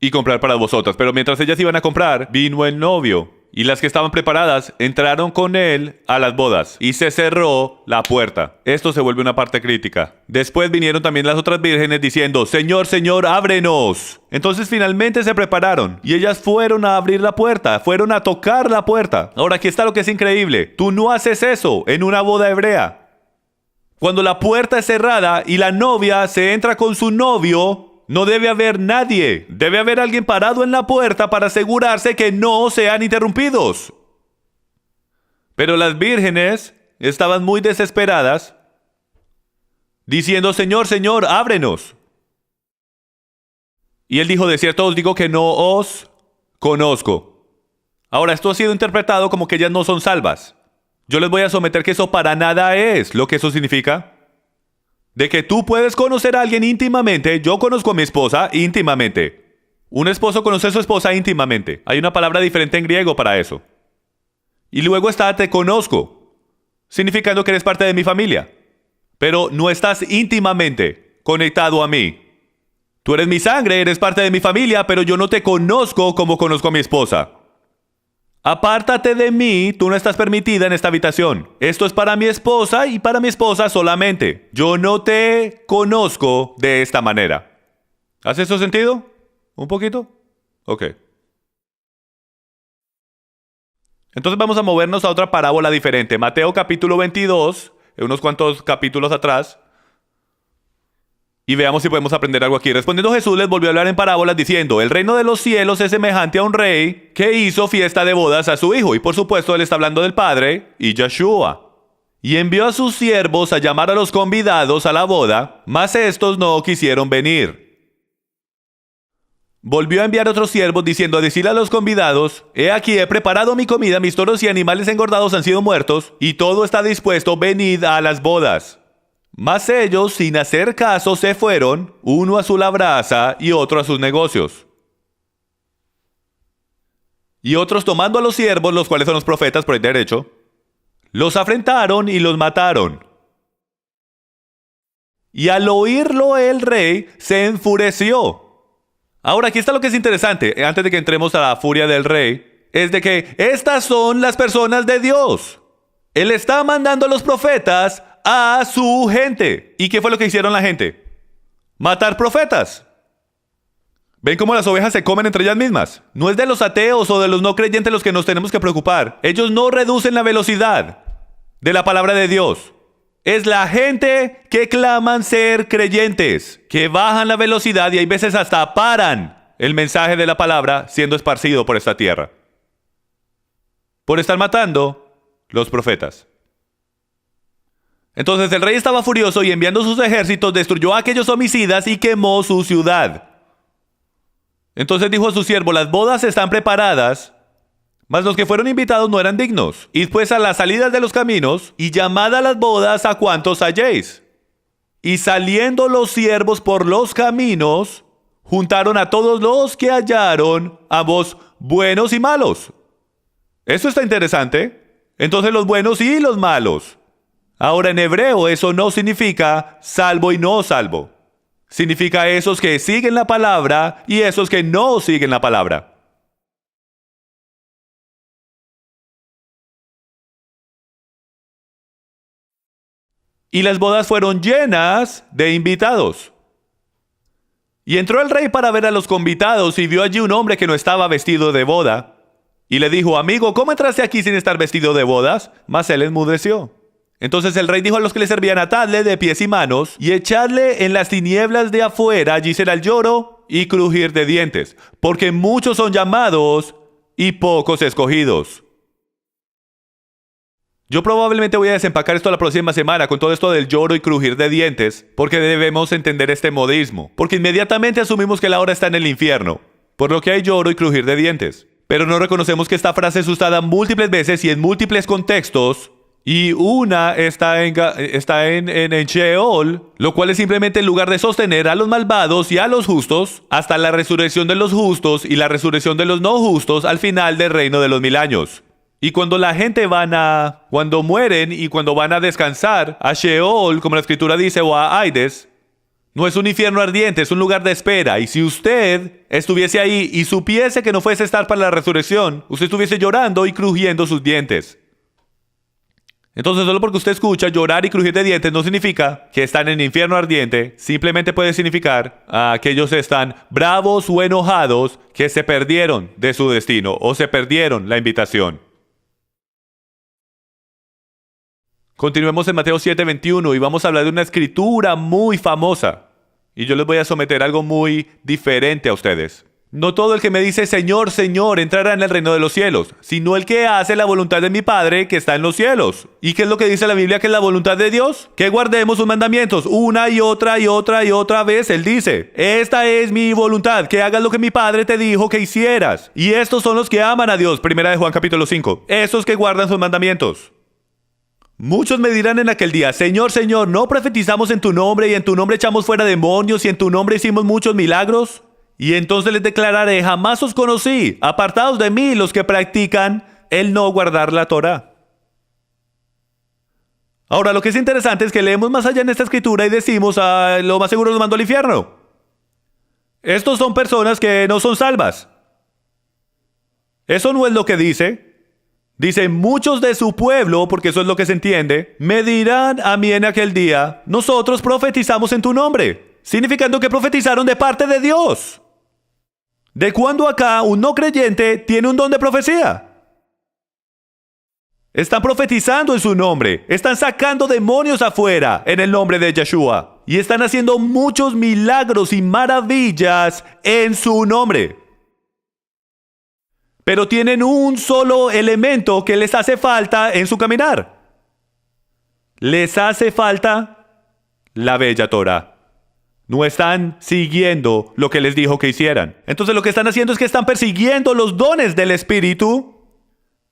Y comprar para vosotras. Pero mientras ellas iban a comprar, vino el novio. Y las que estaban preparadas entraron con él a las bodas. Y se cerró la puerta. Esto se vuelve una parte crítica. Después vinieron también las otras vírgenes diciendo, Señor, Señor, ábrenos. Entonces finalmente se prepararon. Y ellas fueron a abrir la puerta. Fueron a tocar la puerta. Ahora aquí está lo que es increíble. Tú no haces eso en una boda hebrea. Cuando la puerta es cerrada y la novia se entra con su novio, no debe haber nadie. Debe haber alguien parado en la puerta para asegurarse que no sean interrumpidos. Pero las vírgenes estaban muy desesperadas, diciendo, Señor, Señor, ábrenos. Y él dijo, de cierto os digo que no os conozco. Ahora, esto ha sido interpretado como que ellas no son salvas. Yo les voy a someter que eso para nada es lo que eso significa. De que tú puedes conocer a alguien íntimamente. Yo conozco a mi esposa íntimamente. Un esposo conoce a su esposa íntimamente. Hay una palabra diferente en griego para eso. Y luego está te conozco, significando que eres parte de mi familia. Pero no estás íntimamente conectado a mí. Tú eres mi sangre, eres parte de mi familia, pero yo no te conozco como conozco a mi esposa. Apártate de mí, tú no estás permitida en esta habitación. Esto es para mi esposa y para mi esposa solamente. Yo no te conozco de esta manera. ¿Hace eso sentido? ¿Un poquito? Ok. Entonces vamos a movernos a otra parábola diferente. Mateo capítulo 22, unos cuantos capítulos atrás. Y veamos si podemos aprender algo aquí. Respondiendo Jesús les volvió a hablar en parábolas diciendo, el reino de los cielos es semejante a un rey que hizo fiesta de bodas a su hijo. Y por supuesto él está hablando del Padre y Yahshua. Y envió a sus siervos a llamar a los convidados a la boda, mas estos no quisieron venir. Volvió a enviar otros siervos diciendo a decirle a los convidados, he aquí he preparado mi comida, mis toros y animales engordados han sido muertos, y todo está dispuesto, venid a las bodas. Mas ellos, sin hacer caso, se fueron, uno a su labraza y otro a sus negocios. Y otros tomando a los siervos, los cuales son los profetas por el derecho, los afrentaron y los mataron. Y al oírlo el rey se enfureció. Ahora aquí está lo que es interesante, antes de que entremos a la furia del rey, es de que estas son las personas de Dios. Él está mandando a los profetas a su gente. ¿Y qué fue lo que hicieron la gente? Matar profetas. ¿Ven cómo las ovejas se comen entre ellas mismas? No es de los ateos o de los no creyentes los que nos tenemos que preocupar. Ellos no reducen la velocidad de la palabra de Dios. Es la gente que claman ser creyentes, que bajan la velocidad y hay veces hasta paran el mensaje de la palabra siendo esparcido por esta tierra. Por estar matando los profetas. Entonces el rey estaba furioso y enviando sus ejércitos destruyó a aquellos homicidas y quemó su ciudad. Entonces dijo a su siervo: las bodas están preparadas, mas los que fueron invitados no eran dignos. Id pues a las salidas de los caminos y llamad a las bodas a cuantos halléis. Y saliendo los siervos por los caminos, juntaron a todos los que hallaron, ambos buenos y malos. Eso está interesante. Entonces los buenos y los malos. Ahora en hebreo eso no significa salvo y no salvo. Significa esos que siguen la palabra y esos que no siguen la palabra. Y las bodas fueron llenas de invitados. Y entró el rey para ver a los convidados y vio allí un hombre que no estaba vestido de boda. Y le dijo: amigo, ¿cómo entraste aquí sin estar vestido de bodas? Mas él enmudeció. Entonces el rey dijo a los que le servían: atadle de pies y manos y echadle en las tinieblas de afuera, allí será el lloro y crujir de dientes, porque muchos son llamados y pocos escogidos. Yo probablemente voy a desempacar esto la próxima semana con todo esto del lloro y crujir de dientes, porque debemos entender este modismo, porque inmediatamente asumimos que la hora está en el infierno, por lo que hay lloro y crujir de dientes. Pero no reconocemos que esta frase es usada múltiples veces y en múltiples contextos, y una está en Sheol, lo cual es simplemente el lugar de sostener a los malvados y a los justos hasta la resurrección de los justos y la resurrección de los no justos al final del reino de los 1000 años. Y cuando la gente cuando mueren y cuando van a descansar a Sheol, como la escritura dice, o a Hades, no es un infierno ardiente, es un lugar de espera. Y si usted estuviese ahí y supiese que no fuese a estar para la resurrección, usted estuviese llorando y crujiendo sus dientes. Entonces, solo porque usted escucha llorar y crujir de dientes no significa que están en infierno ardiente. Simplemente puede significar que ellos están bravos o enojados, que se perdieron de su destino o se perdieron la invitación. Continuemos en Mateo 7:21 y vamos a hablar de una escritura muy famosa. Y yo les voy a someter algo muy diferente a ustedes. No todo el que me dice Señor, Señor entrará en el reino de los cielos, sino el que hace la voluntad de mi Padre que está en los cielos. ¿Y qué es lo que dice la Biblia que es la voluntad de Dios? Que guardemos sus mandamientos una y otra y otra y otra vez. Él dice: esta es mi voluntad, que hagas lo que mi Padre te dijo que hicieras. Y estos son los que aman a Dios. Primera de Juan capítulo 5. Esos que guardan sus mandamientos. Muchos me dirán en aquel día: Señor, Señor, ¿no profetizamos en tu nombre y en tu nombre echamos fuera demonios y en tu nombre hicimos muchos milagros? Y entonces les declararé: jamás os conocí, apartados de mí los que practican el no guardar la Torá. Ahora, lo que es interesante es que leemos más allá en esta escritura y decimos: lo más seguro los mando al infierno. Estos son personas que no son salvas. Eso no es lo que dice. Dice: muchos de su pueblo, porque eso es lo que se entiende, me dirán a mí en aquel día: nosotros profetizamos en tu nombre, significando que profetizaron de parte de Dios. ¿De cuándo acá un no creyente tiene un don de profecía? Están profetizando en su nombre, están sacando demonios afuera en el nombre de Yeshua y están haciendo muchos milagros y maravillas en su nombre. Pero tienen un solo elemento que les hace falta en su caminar. Les hace falta la bella Torah. No están siguiendo lo que les dijo que hicieran. Entonces lo que están haciendo es que están persiguiendo los dones del Espíritu.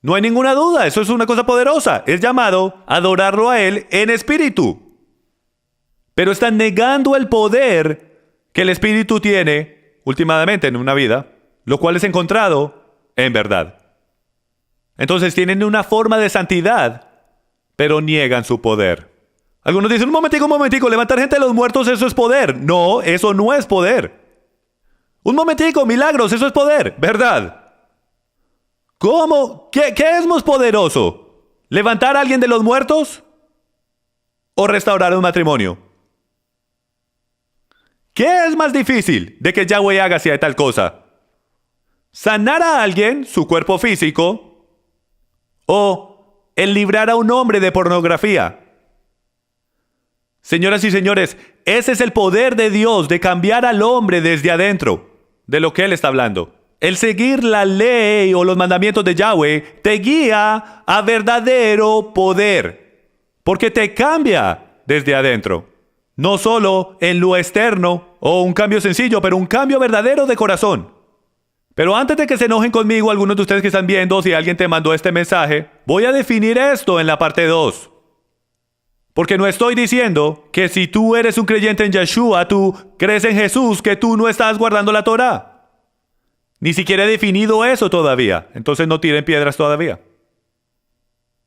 No hay ninguna duda, eso es una cosa poderosa. Es llamado adorarlo a Él en espíritu. Pero están negando el poder que el Espíritu tiene últimamente en una vida, lo cual es encontrado en verdad. Entonces tienen una forma de santidad, pero niegan su poder. Algunos dicen: un momentico, levantar gente de los muertos, eso es poder. No, eso no es poder. Un momentico, milagros, eso es poder, ¿verdad? ¿Cómo? ¿Qué es más poderoso? ¿Levantar a alguien de los muertos? ¿O restaurar un matrimonio? ¿Qué es más difícil de que Yahweh haga hacia tal cosa? ¿Sanar a alguien, su cuerpo físico, o el librar a un hombre de pornografía? Señoras y señores, ese es el poder de Dios de cambiar al hombre desde adentro, de lo que Él está hablando. El seguir la ley o los mandamientos de Yahweh te guía a verdadero poder, porque te cambia desde adentro. No solo en lo externo o un cambio sencillo, pero un cambio verdadero de corazón. Pero antes de que se enojen conmigo algunos de ustedes que están viendo, si alguien te mandó este mensaje, voy a definir esto en la parte 2. Porque no estoy diciendo que si tú eres un creyente en Yeshua, tú crees en Jesús, que tú no estás guardando la Torá. Ni siquiera he definido eso todavía. Entonces no tiren piedras todavía.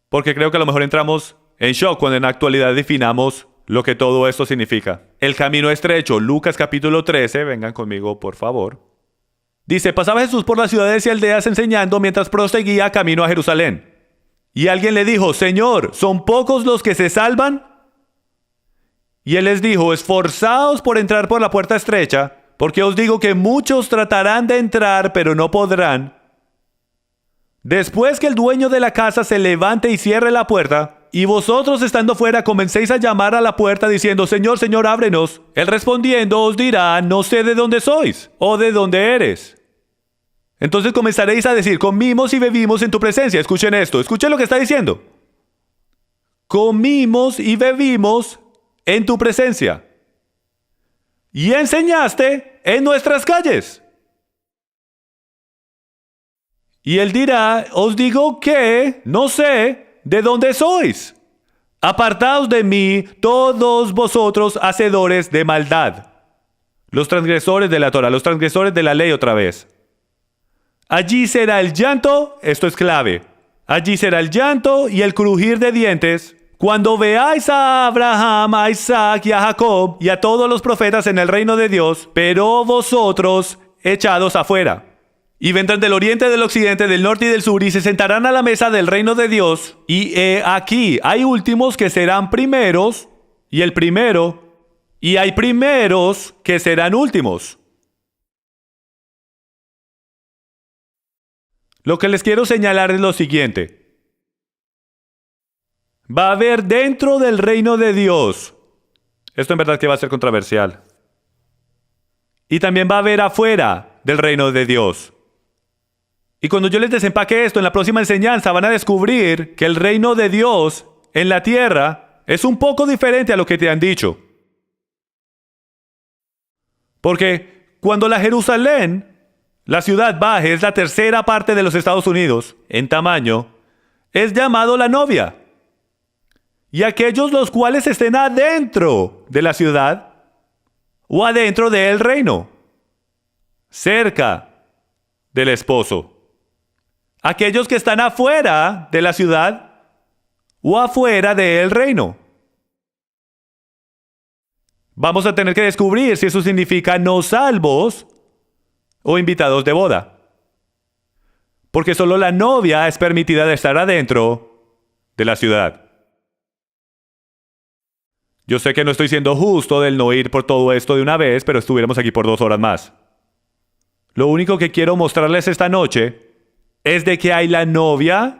Porque creo que a lo mejor entramos en shock cuando en la actualidad definamos lo que todo esto significa. El camino estrecho, Lucas capítulo 13, vengan conmigo por favor. Dice, pasaba Jesús por las ciudades y aldeas enseñando mientras proseguía camino a Jerusalén. Y alguien le dijo, Señor, ¿son pocos los que se salvan? Y él les dijo, esforzaos por entrar por la puerta estrecha, porque os digo que muchos tratarán de entrar, pero no podrán. Después que el dueño de la casa se levante y cierre la puerta, y vosotros estando fuera comencéis a llamar a la puerta diciendo, Señor, Señor, ábrenos. Él respondiendo os dirá, no sé de dónde sois, o de dónde eres. Entonces comenzaréis a decir, comimos y bebimos en tu presencia. Escuchen esto, escuchen lo que está diciendo. Comimos y bebimos en tu presencia. Y enseñaste en nuestras calles. Y él dirá, os digo que no sé de dónde sois. Apartaos de mí todos vosotros hacedores de maldad. Los transgresores de la Torah, los transgresores de la ley otra vez. Allí será el llanto, esto es clave. Allí será el llanto y el crujir de dientes cuando veáis a Abraham, a Isaac y a Jacob y a todos los profetas en el reino de Dios, pero vosotros echados afuera. Y vendrán del oriente, del occidente, del norte y del sur y se sentarán a la mesa del reino de Dios. Y aquí hay últimos que serán primeros y el primero, y hay primeros que serán últimos. Lo que les quiero señalar es lo siguiente. Va a haber dentro del reino de Dios. Esto en verdad que va a ser controversial. Y también va a haber afuera del reino de Dios. Y cuando yo les desempaque esto en la próxima enseñanza van a descubrir que el reino de Dios en la tierra es un poco diferente a lo que te han dicho. Porque cuando la Jerusalén, la ciudad baja, es la tercera parte de los Estados Unidos en tamaño, es llamado la novia. Y aquellos los cuales estén adentro de la ciudad o adentro del reino, cerca del esposo. Aquellos que están afuera de la ciudad o afuera del reino. Vamos a tener que descubrir si eso significa no salvos o invitados de boda. Porque solo la novia es permitida de estar adentro de la ciudad. Yo sé que no estoy siendo justo del no ir por todo esto de una vez, pero estuviéramos aquí por 2 horas más. Lo único que quiero mostrarles esta noche es de que hay la novia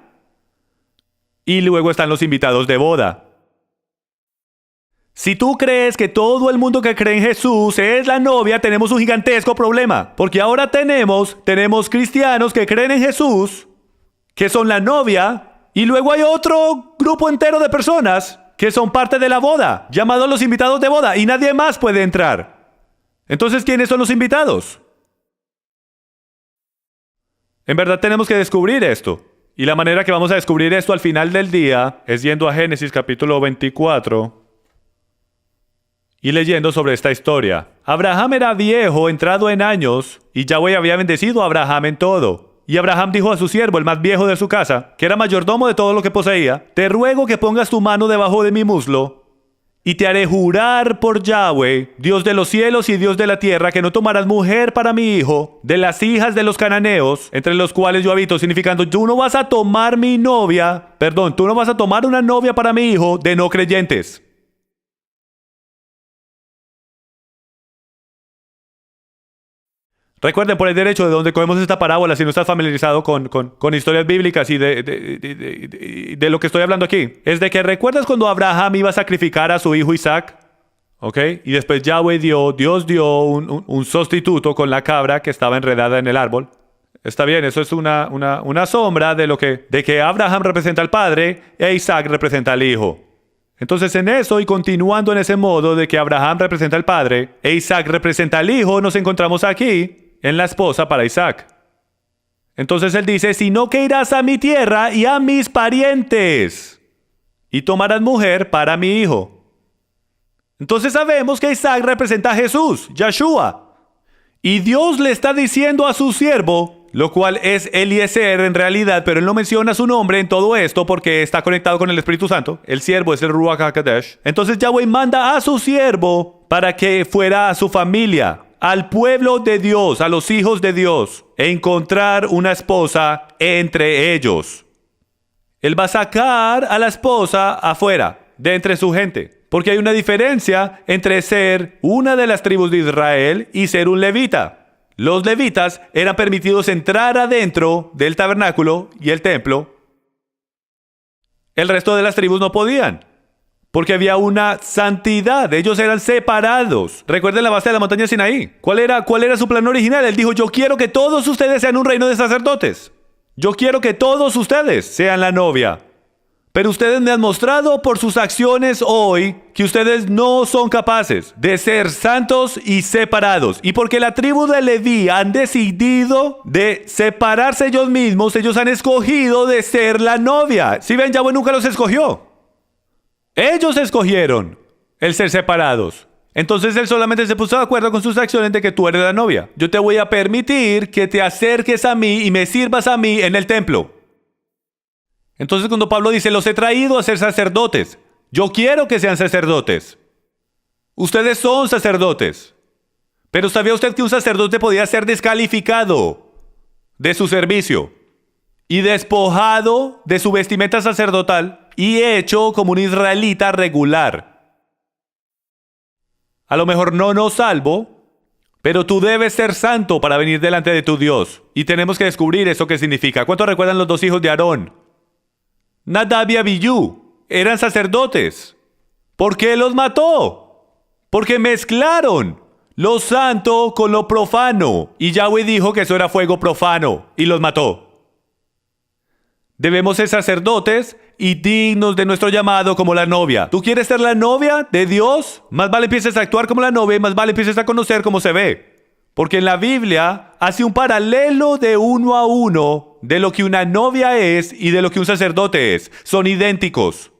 y luego están los invitados de boda. Si tú crees que todo el mundo que cree en Jesús es la novia, tenemos un gigantesco problema. Porque ahora tenemos cristianos que creen en Jesús, que son la novia, y luego hay otro grupo entero de personas que son parte de la boda, llamados los invitados de boda, y nadie más puede entrar. Entonces, ¿quiénes son los invitados? En verdad tenemos que descubrir esto. Y la manera que vamos a descubrir esto al final del día es yendo a Génesis capítulo 24 y leyendo sobre esta historia. Abraham era viejo, entrado en años, y Yahweh había bendecido a Abraham en todo. Y Abraham dijo a su siervo, el más viejo de su casa, que era mayordomo de todo lo que poseía, te ruego que pongas tu mano debajo de mi muslo, y te haré jurar por Yahweh, Dios de los cielos y Dios de la tierra, que no tomarás mujer para mi hijo de las hijas de los cananeos, entre los cuales yo habito, significando, tú no vas a tomar una novia para mi hijo de no creyentes. Recuerden por el derecho de donde cogemos esta parábola, si no estás familiarizado con historias bíblicas y de lo que estoy hablando aquí. Es de que recuerdas cuando Abraham iba a sacrificar a su hijo Isaac. ¿Ok? Y después Dios dio un sustituto con la cabra que estaba enredada en el árbol. Está bien, eso es una sombra de que Abraham representa al padre e Isaac representa al hijo. Entonces en eso y continuando en ese modo de que Abraham representa al padre e Isaac representa al hijo, nos encontramos aquí en la esposa para Isaac. Entonces él dice, sino que irás a mi tierra y a mis parientes y tomarás mujer para mi hijo. Entonces sabemos que Isaac representa a Jesús, Yeshua. Y Dios le está diciendo a su siervo, lo cual es Eliezer en realidad, pero él no menciona su nombre en todo esto porque está conectado con el Espíritu Santo. El siervo es el Ruach HaKodesh. Entonces Yahweh manda a su siervo para que fuera a su familia, al pueblo de Dios, a los hijos de Dios, e encontrar una esposa entre ellos. Él va a sacar a la esposa afuera, de entre su gente. Porque hay una diferencia entre ser una de las tribus de Israel y ser un levita. Los levitas eran permitidos entrar adentro del tabernáculo y el templo. El resto de las tribus no podían, porque había una santidad. Ellos eran separados. Recuerden la base de la montaña Sinaí. ¿Cuál era su plan original? Él dijo, yo quiero que todos ustedes sean un reino de sacerdotes. Yo quiero que todos ustedes sean la novia. Pero ustedes me han mostrado por sus acciones hoy que ustedes no son capaces de ser santos y separados. Y porque la tribu de Leví han decidido de separarse ellos mismos, ellos han escogido de ser la novia. Si ven, Yahweh nunca los escogió. Ellos escogieron el ser separados. Entonces él solamente se puso de acuerdo con sus acciones de que tú eres la novia. Yo te voy a permitir que te acerques a mí y me sirvas a mí en el templo. Entonces cuando Pablo dice, los he traído a ser sacerdotes, yo quiero que sean sacerdotes. Ustedes son sacerdotes. Pero ¿sabía usted que un sacerdote podía ser descalificado de su servicio y despojado de su vestimenta sacerdotal y hecho como un israelita regular? A lo mejor no salvo, pero tú debes ser santo para venir delante de tu Dios. Y tenemos que descubrir eso que significa. ¿Cuántos recuerdan los dos hijos de Aarón? Nadab y Abiú eran sacerdotes. ¿Por qué los mató? Porque mezclaron lo santo con lo profano. Y Yahweh dijo que eso era fuego profano y los mató. Debemos ser sacerdotes y dignos de nuestro llamado como la novia. ¿Tú quieres ser la novia de Dios? Más vale empieces a actuar como la novia y más vale empieces a conocer cómo se ve. Porque en la Biblia hace un paralelo de 1 a 1 de lo que una novia es y de lo que un sacerdote es. Son idénticos.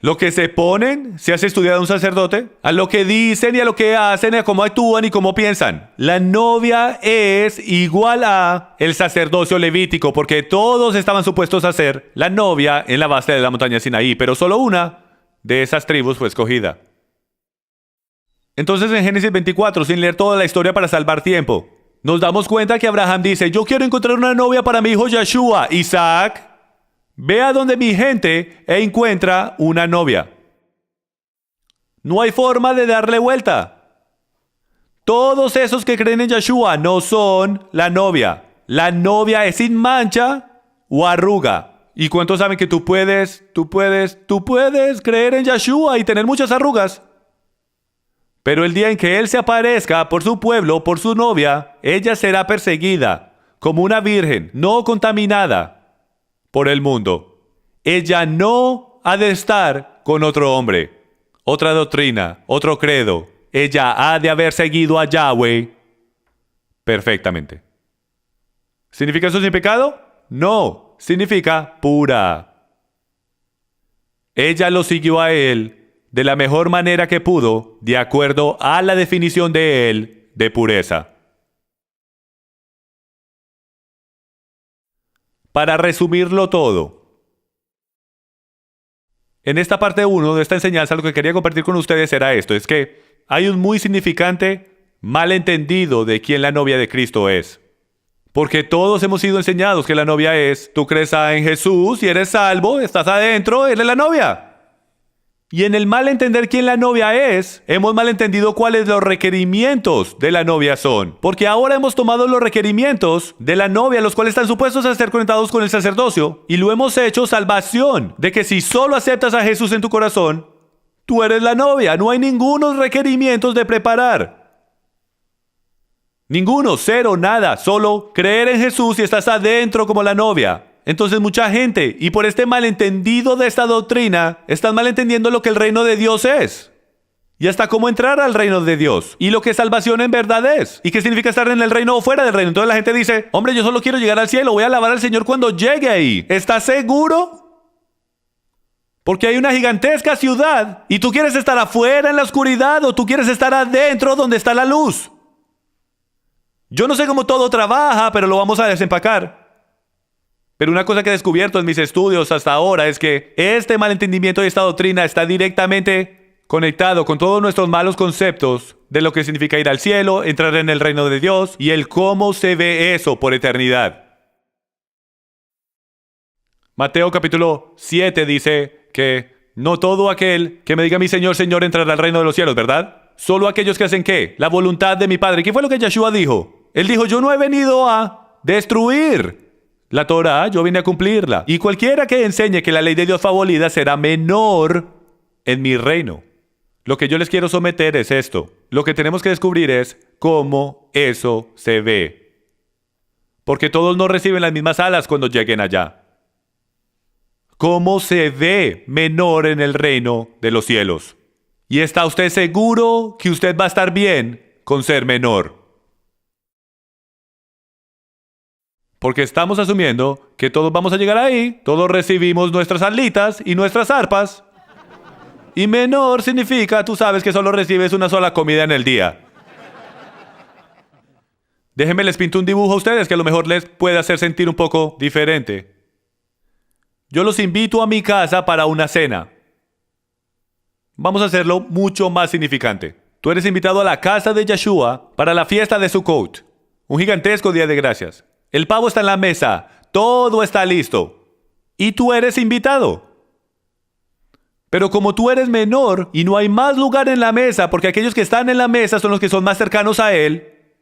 Lo que se ponen, se hace estudiado a un sacerdote, a lo que dicen y a lo que hacen, a cómo actúan y cómo piensan. La novia es igual a el sacerdocio levítico, porque todos estaban supuestos a ser la novia en la base de la montaña Sinaí, pero solo una de esas tribus fue escogida. Entonces en Génesis 24, sin leer toda la historia para salvar tiempo, nos damos cuenta que Abraham dice, yo quiero encontrar una novia para mi hijo Yeshua. Isaac, ve a donde mi gente e encuentra una novia. No hay forma de darle vuelta. Todos esos que creen en Yeshua no son la novia. La novia es sin mancha o arruga. ¿Y cuántos saben que tú puedes creer en Yeshua y tener muchas arrugas? Pero el día en que Él se aparezca por su pueblo, por su novia, ella será perseguida como una virgen no contaminada por el mundo. Ella no ha de estar con otro hombre, otra doctrina, otro credo. Ella ha de haber seguido a Yahweh perfectamente. ¿Significa eso sin pecado? No, significa pura. Ella lo siguió a Él de la mejor manera que pudo, de acuerdo a la definición de Él de pureza. Para resumirlo todo, en esta parte 1 de esta enseñanza lo que quería compartir con ustedes era esto, es que hay un muy significante malentendido de quién la novia de Cristo es. Porque todos hemos sido enseñados que la novia es, tú crees en Jesús y eres salvo, estás adentro, eres la novia. Y en el mal entender quién la novia es, hemos malentendido cuáles los requerimientos de la novia son. Porque ahora hemos tomado los requerimientos de la novia, los cuales están supuestos a ser conectados con el sacerdocio, y lo hemos hecho salvación, de que si solo aceptas a Jesús en tu corazón, Tú eres la novia, no hay ningunos requerimientos de preparar. Ninguno, cero, nada, solo creer en Jesús y estás adentro como la novia. Entonces mucha gente, y por este malentendido de esta doctrina, están malentendiendo lo que el reino de Dios es. Y hasta cómo entrar al reino de Dios. Y lo que salvación en verdad es. Y qué significa estar en el reino o fuera del reino. Entonces la gente dice, hombre, yo solo quiero llegar al cielo. Voy a alabar al Señor cuando llegue ahí. ¿Estás seguro? Porque hay una gigantesca ciudad. Y tú quieres estar afuera en la oscuridad o tú quieres estar adentro donde está la luz. Yo no sé cómo todo trabaja, pero lo vamos a desempacar. Pero una cosa que he descubierto en mis estudios hasta ahora es que este malentendimiento de esta doctrina está directamente conectado con todos nuestros malos conceptos de lo que significa ir al cielo, entrar en el reino de Dios y el cómo se ve eso por eternidad. Mateo capítulo 7 dice que no todo aquel que me diga mi Señor, Señor entrará al reino de los cielos, ¿verdad? Solo aquellos que hacen ¿qué? La voluntad de mi Padre. ¿Qué fue lo que Yeshua dijo? Él dijo, yo no he venido a destruir la Torah, yo vine a cumplirla. Y cualquiera que enseñe que la ley de Dios fue abolida será menor en mi reino. Lo que yo les quiero someter es esto. Lo que tenemos que descubrir es cómo eso se ve. Porque todos no reciben las mismas alas cuando lleguen allá. ¿Cómo se ve menor en el reino de los cielos? ¿Y está usted seguro que usted va a estar bien con ser menor? Porque estamos asumiendo que todos vamos a llegar ahí, todos recibimos nuestras alitas y nuestras arpas. Y menor significa, tú sabes que solo recibes una sola comida en el día. Déjenme les pinto un dibujo a ustedes que a lo mejor les puede hacer sentir un poco diferente. Yo los invito a mi casa para una cena. Vamos a hacerlo mucho más significante. Tú eres invitado a la casa de Yeshua para la fiesta de Sukkot. Un gigantesco día de gracias. El pavo está en la mesa. Todo está listo. Y tú eres invitado. Pero como tú eres menor y no hay más lugar en la mesa, porque aquellos que están en la mesa son los que son más cercanos a él,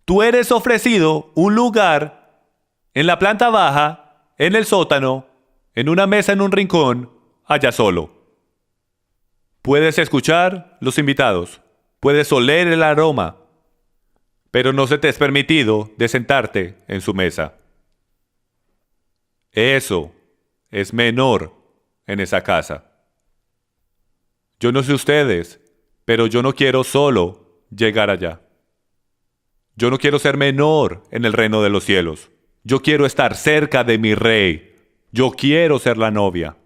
tú eres ofrecido un lugar en la planta baja, en el sótano, en una mesa en un rincón, allá solo. Puedes escuchar los invitados, puedes oler el aroma, pero no se te es permitido de sentarte en su mesa. Eso es menor en esa casa. Yo no sé ustedes, pero yo no quiero solo llegar allá. Yo no quiero ser menor en el reino de los cielos. Yo quiero estar cerca de mi rey. Yo quiero ser la novia.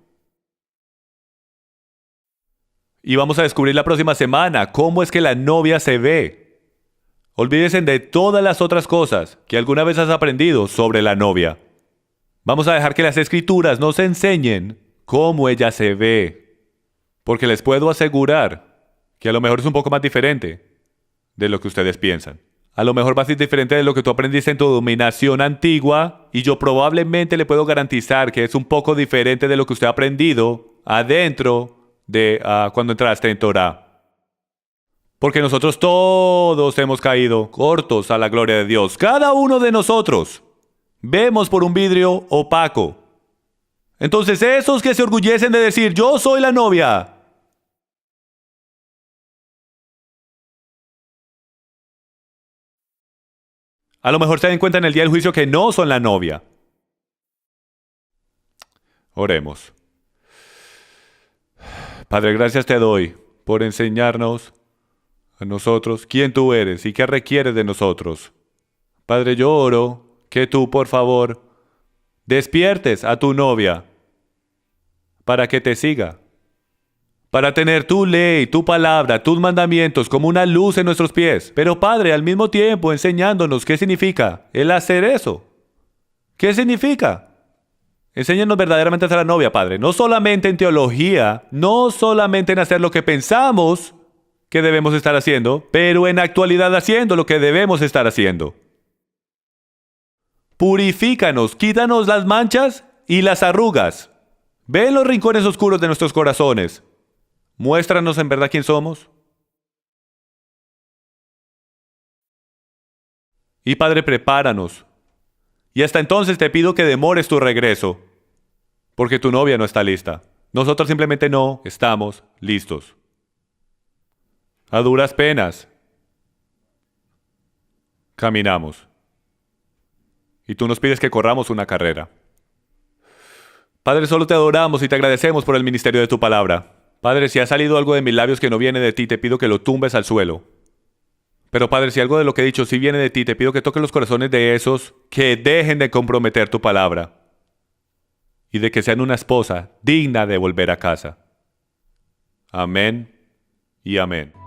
Y vamos a descubrir la próxima semana cómo es que la novia se ve. Olvídense de todas las otras cosas que alguna vez has aprendido sobre la novia. Vamos a dejar que las escrituras nos enseñen cómo ella se ve. Porque les puedo asegurar que a lo mejor es un poco más diferente de lo que ustedes piensan. A lo mejor va a ser diferente de lo que tú aprendiste en tu dominación antigua y yo probablemente le puedo garantizar que es un poco diferente de lo que usted ha aprendido adentro de cuando entraste en Torah. Porque nosotros todos hemos caído cortos a la gloria de Dios. Cada uno de nosotros vemos por un vidrio opaco. Entonces esos que se orgullecen de decir yo soy la novia, a lo mejor se den cuenta en el día del juicio que no son la novia. Oremos. Padre, gracias te doy por enseñarnos a nosotros quién tú eres y qué requieres de nosotros. Padre, yo oro que tú, por favor, despiertes a tu novia para que te siga. Para tener tu ley, tu palabra, tus mandamientos como una luz en nuestros pies. Pero Padre, al mismo tiempo enseñándonos qué significa el hacer eso. ¿Qué significa? Enséñanos verdaderamente a ser la novia, Padre. No solamente en teología, no solamente en hacer lo que pensamos que debemos estar haciendo, pero en actualidad haciendo lo que debemos estar haciendo. Purifícanos, quítanos las manchas y las arrugas. Ve en los rincones oscuros de nuestros corazones. Muéstranos en verdad quién somos. Y Padre, prepáranos. Y hasta entonces te pido que demores tu regreso, porque tu novia no está lista. Nosotros simplemente no estamos listos. A duras penas caminamos. Y tú nos pides que corramos una carrera. Padre, solo te adoramos y te agradecemos por el ministerio de tu palabra. Padre, si ha salido algo de mis labios que no viene de ti, te pido que lo tumbes al suelo. Pero Padre, si algo de lo que he dicho sí viene de ti, te pido que toques los corazones de esos que dejen de comprometer tu palabra y de que sean una esposa digna de volver a casa. Amén y amén.